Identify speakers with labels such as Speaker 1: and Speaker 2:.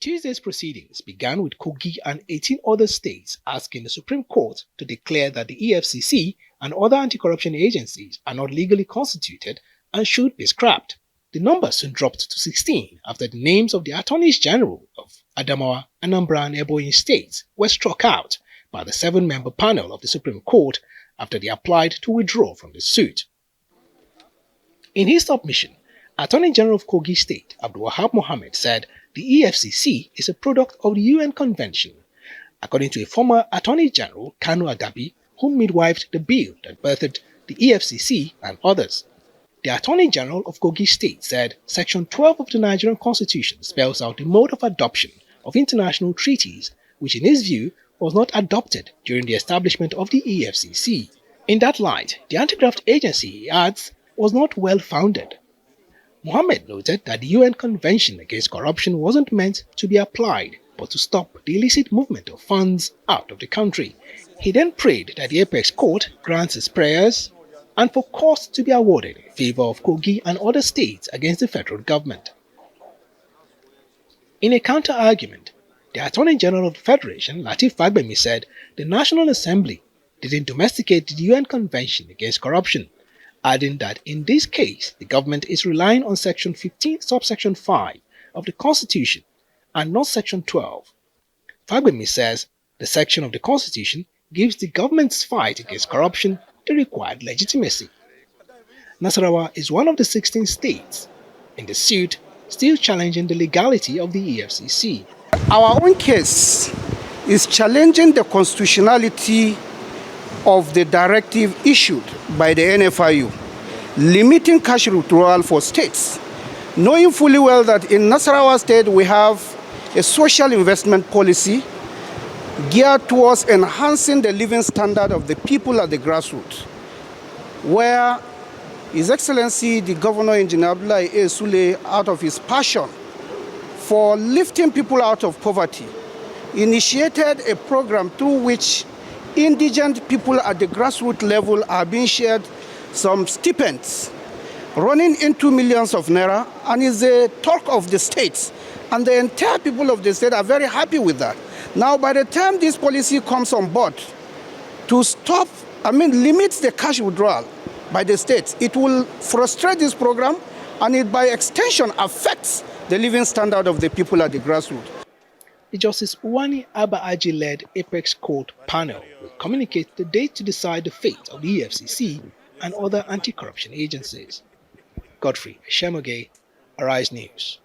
Speaker 1: Tuesday's proceedings began with Kogi and 18 other states asking the Supreme Court to declare that the Efcc and other anti-corruption agencies are not legally constituted and should be scrapped. The number soon dropped to 16 after the names of the Attorneys General of Adamawa, Anambra and Ebonyi states were struck out by the 7-member panel of the Supreme Court after they applied to withdraw from the suit. In his submission, Attorney General of Kogi State, Abdulwahab Mohammed, said the EFCC is a product of the UN Convention, according to a former Attorney General, Kanu Agabi, who midwifed the bill that birthed the EFCC and others. The Attorney General of Kogi State said Section 12 of the Nigerian Constitution spells out the mode of adoption of international treaties, which in his view was not adopted during the establishment of the EFCC. In that light, the anti-graft agency, he adds, was not well-founded. Mohammed noted that the UN Convention Against Corruption wasn't meant to be applied, but to stop the illicit movement of funds out of the country. He then prayed that the Apex Court grants his prayers and for costs to be awarded in favor of Kogi and other states against the federal government. In a counter-argument, the Attorney General of the Federation, Lateef Fagbemi, said the National Assembly didn't domesticate the UN Convention Against Corruption, adding that in this case the government is relying on Section 15, subsection 5 of the Constitution and not Section 12. Fagbemi says the section of the Constitution gives the government's fight against corruption the required legitimacy. Nasarawa is one of the 16 states in the suit still challenging the legality of the EFCC.
Speaker 2: Our own case is challenging the constitutionality of the directive issued by the NFIU, limiting cash withdrawal for states, knowing fully well that in Nasarawa State we have a social investment policy geared towards enhancing the living standard of the people at the grassroots, where His Excellency the Governor Engineer Abdullahi A. Sule, out of his passion for lifting people out of poverty, initiated a program through which indigent people at the grassroots level are being shared some stipends running into millions of naira, and is a talk of the states. And the entire people of the state are very happy with that. Now, by the time this policy comes on board to limit the cash withdrawal by the states, it will frustrate this program, and it by extension affects the living standard of the people at the grassroots.
Speaker 1: The Justice Uwani Abba-Aji-led Apex Court panel will communicate the date to decide the fate of the EFCC and other anti-corruption agencies. Godfrey Shemoge, Arise News.